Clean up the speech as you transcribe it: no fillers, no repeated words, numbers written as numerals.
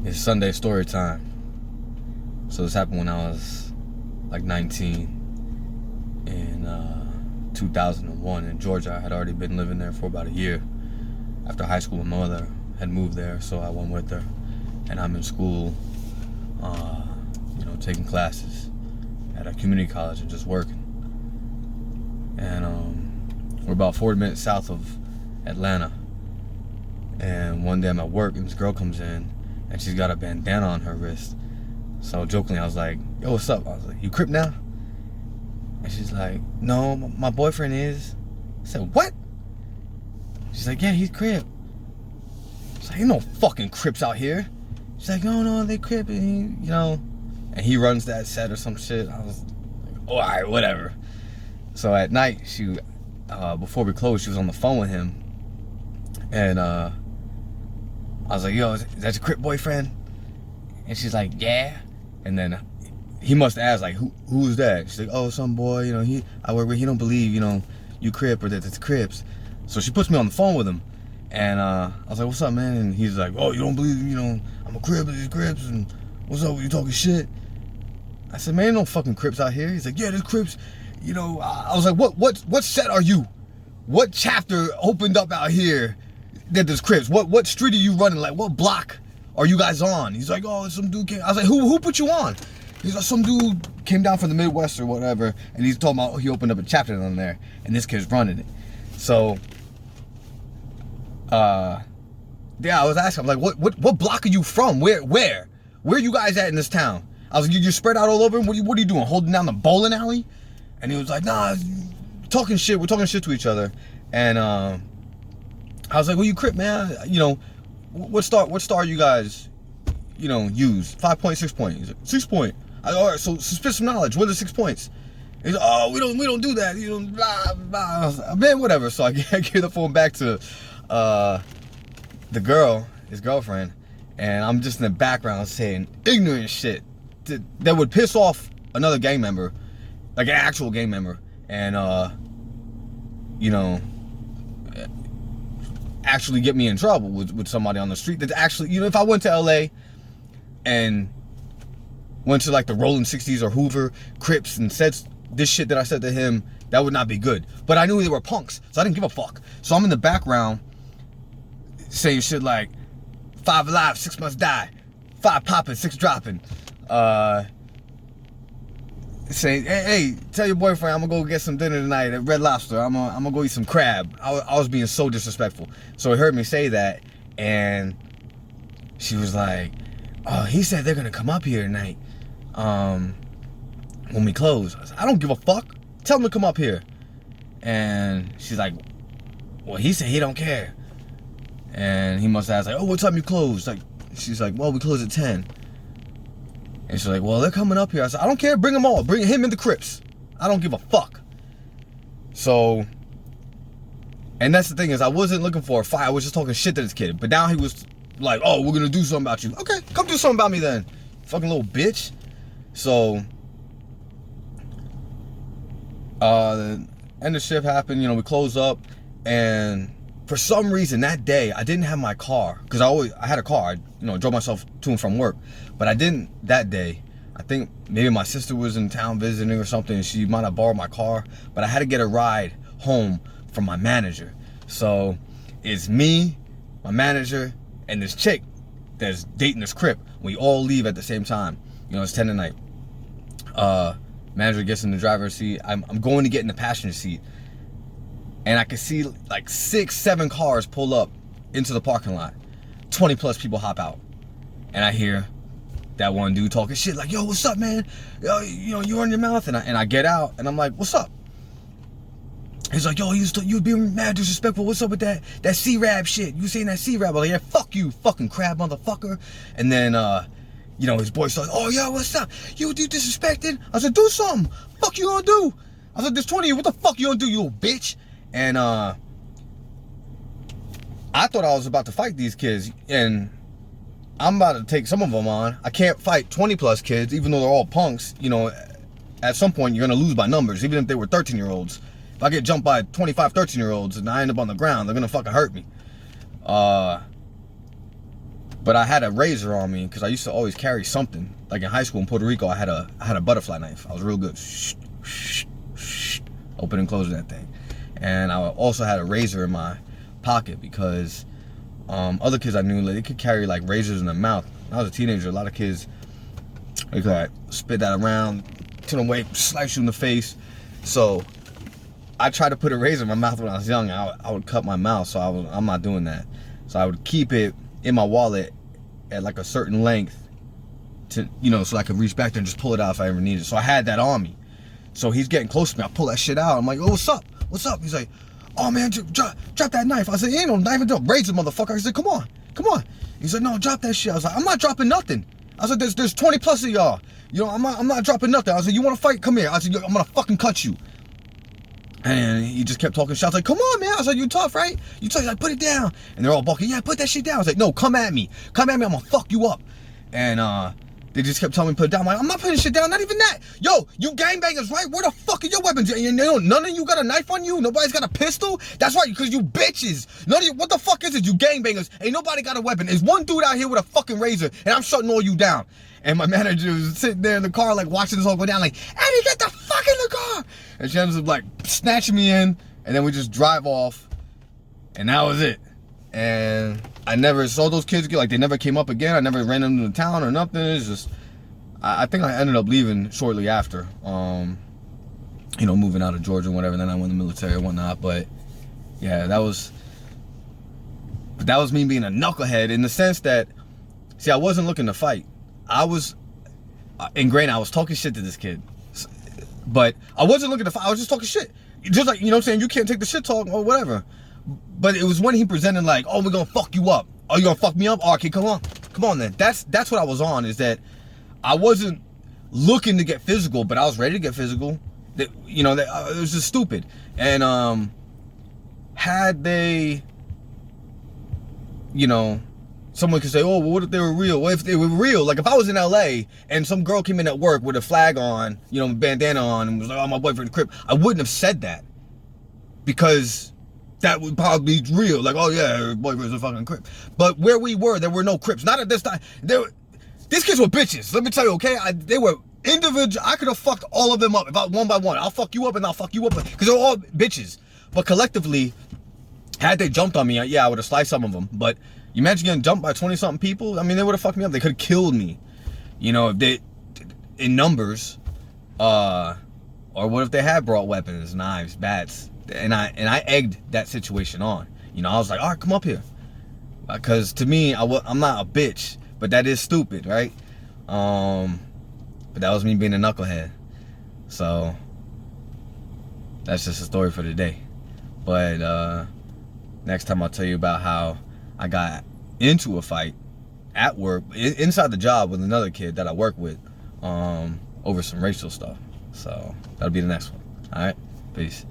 It's Sunday story time. So this happened when I was like 19 in 2001 in Georgia. I had already been living there for about a year. After high school, my mother had moved there, so I went with her. And I'm in school, taking classes at a community college and just working. And we're about 40 minutes south of Atlanta. And one day I'm at work and this girl comes in and she's got a bandana on her wrist. So jokingly I was like, yo, what's up? I was like, you Crip now? And she's like, no, my boyfriend is. I said, what? She's like, yeah, he's Crip. I was like, ain't no fucking Crips out here. She's like, no, they Crip, and and he runs that set or some shit. I was like, oh, all right, whatever. So at night, she, before we closed, she was on the phone with him. And I was like, yo, is that your Crip boyfriend? And she's like, yeah. And then he must ask, like, who is that? She's like, oh, some boy, I work with, he don't believe, you Crip or that it's Crips. So she puts me on the phone with him. And I was like, what's up, man? And he's like, oh, you don't believe, I'm a Crip, these Crips, and what's up, you talking shit? I said, man, ain't no fucking Crips out here. He's like, yeah, there's Crips. I was like, what set are you? What chapter opened up out here that there's Crips? What street are you running? Like, what block are you guys on? He's like, oh, some dude came. I was like, who put you on? He's like, some dude came down from the Midwest or whatever, and he's talking about he opened up a chapter on there, and this kid's running it. So, I was asking, I'm like, what block are you from? Where are you guys at in this town? I was like, you're spread out all over. What are you doing? Holding down the bowling alley? And he was like, nah, talking shit. We're talking shit to each other. And I was like, well, you Crip, man. What star you guys, use? 5 point, 6 point. He's like, 6 point. All right, so spit some knowledge. What are the 6 points? He's like, oh, we don't do that. Blah blah. I was like, man, whatever. So I gave the phone back to the girl, his girlfriend, and I'm just in the background saying ignorant shit that would piss off another gang member, like an actual gang member, and actually get me in trouble with somebody on the street. That actually, if I went to LA and went to like the Rolling 60s or Hoover, Crips, and said this shit that I said to him, that would not be good. But I knew they were punks, so I didn't give a fuck. So I'm in the background saying shit like 5 alive, 6 must die, 5 popping, 6 dropping. Saying, hey, tell your boyfriend I'm gonna go get some dinner tonight at Red Lobster. I'm gonna go eat some crab. I was being so disrespectful. So he heard me say that, and she was like, oh, he said they're gonna come up here tonight when we close. I said, I don't give a fuck. Tell them to come up here. And she's like, well, he said he don't care. And he must ask, like, oh, what time you close? Like, she's like, well, we close at 10. And she's like, well, they're coming up here. I said, I don't care. Bring them all. Bring him and the Crips. I don't give a fuck. So, and that's the thing is, I wasn't looking for a fight. I was just talking shit to this kid. But now he was like, oh, we're going to do something about you. Okay, come do something about me then. Fucking little bitch. So, the end of shift happened. We closed up. And for some reason that day, I didn't have my car. Because I had a car. I drove myself to and from work. But I didn't that day. I think maybe my sister was in town visiting or something, and she might have borrowed my car. But I had to get a ride home from my manager. So it's me, my manager, and this chick that's dating this Crip. We all leave at the same time. It's 10 at night. Manager gets in the driver's seat. I'm going to get in the passenger seat. And I can see like 6, 7 cars pull up into the parking lot. 20 plus people hop out. And I hear that one dude talking shit like, yo, what's up, man? Yo, you run your mouth. And I get out and I'm like, what's up? He's like, yo, you'd be mad disrespectful. What's up with that C-Rab shit? You saying that C-Rab? I'm like, yeah, fuck you, fucking crab motherfucker. And then, his boy's like, oh, yo, what's up? You disrespected? I said, do something. Fuck you gonna do? I said, there's 20 of you. What the fuck you gonna do, you little bitch? And I thought I was about to fight these kids, and I'm about to take some of them on. I can't fight 20 plus kids, even though they're all punks. At some point you're gonna lose by numbers, even if they were 13-year-olds. If I get jumped by 25, 13-year-olds and I end up on the ground, they're gonna fucking hurt me. But I had a razor on me because I used to always carry something. Like in high school in Puerto Rico, I had a butterfly knife. I was real good. Open and close that thing. And I also had a razor in my pocket because other kids I knew, like, they could carry like razors in their mouth. When I was a teenager, a lot of kids, they could like, spit that around, turn away, slice you in the face. So I tried to put a razor in my mouth when I was young. I would cut my mouth, so I'm not doing that. So I would keep it in my wallet at like a certain length to, you know, so I could reach back there and just pull it out if I ever needed it. So I had that on me. So he's getting close to me. I pull that shit out. I'm like, oh, what's up? What's up? He's like, oh man, drop that knife. I said, ain't no knife until razor, motherfucker. He said, come on. He said, no, drop that shit. I was like, I'm not dropping nothing. I said, there's 20 plus of y'all. You know, I'm not dropping nothing. I said, you want to fight? Come here. I said, I'm gonna fucking cut you. And he just kept talking shit. I was like, come on, man. I was like, you tough, right? You tough. He's like, put it down. And they're all balking, yeah, put that shit down. I was like, no, come at me. I'm gonna fuck you up. And they just kept telling me to put it down. I'm like, I'm not putting shit down, not even that. Yo, you gangbangers, right? Where the fuck are your weapons? And none of you got a knife on you? Nobody's got a pistol? That's right, because you bitches. None of you, what the fuck is it, you gangbangers? Ain't nobody got a weapon. There's one dude out here with a fucking razor, and I'm shutting all you down. And my manager was sitting there in the car, like, watching this all go down, like, Eddie, get the fuck in the car! And she ends up, like, snatching me in, and then we just drive off, and that was it. And I never saw those kids get, like, they never came up again. I never ran them into town or nothing. It's just, I think I ended up leaving shortly after, you know, moving out of Georgia and whatever. Then I went in the military and whatnot. But yeah, that was me being a knucklehead in the sense that, see, I wasn't looking to fight. I was, and granted, I was talking shit to this kid, but I wasn't looking to fight. I was just talking shit. Just like, you know what I'm saying? You can't take the shit talk or whatever. But it was when he presented like, oh, we're gonna fuck you up. Oh, you gonna fuck me up? Oh, okay, come on then. That's what I was on, is that I wasn't looking to get physical, but I was ready to get physical. That, you know, it was just stupid. And had they, you know, someone could say, oh, well, what if they were real? What if they were real? Like, if I was in LA and some girl came in at work with a flag on, you know, bandana on, and was like, oh, my boyfriend's a Crip, I wouldn't have said that, because that would probably be real. Like, oh yeah, her boyfriend's a fucking Crip. But where we were, there were no Crips. Not at this time. These kids were bitches. Let me tell you, okay? They were individual. I could have fucked all of them up, about one by one. I'll fuck you up and I'll fuck you up, because they're all bitches. But collectively, had they jumped on me, yeah, I would have sliced some of them. But you imagine getting jumped by 20-something people? I mean, they would have fucked me up. They could have killed me. You know, if they, in numbers, or what if they had brought weapons, knives, bats, and I egged that situation on. You know, I was like, all right, come up here, because to me, I'm not a bitch, but that is stupid, right? But that was me being a knucklehead. So that's just a story for today. But next time I'll tell you about how I got into a fight at work, inside the job, with another kid that I work with, over some racial stuff. So that'll be the next one. All right, peace.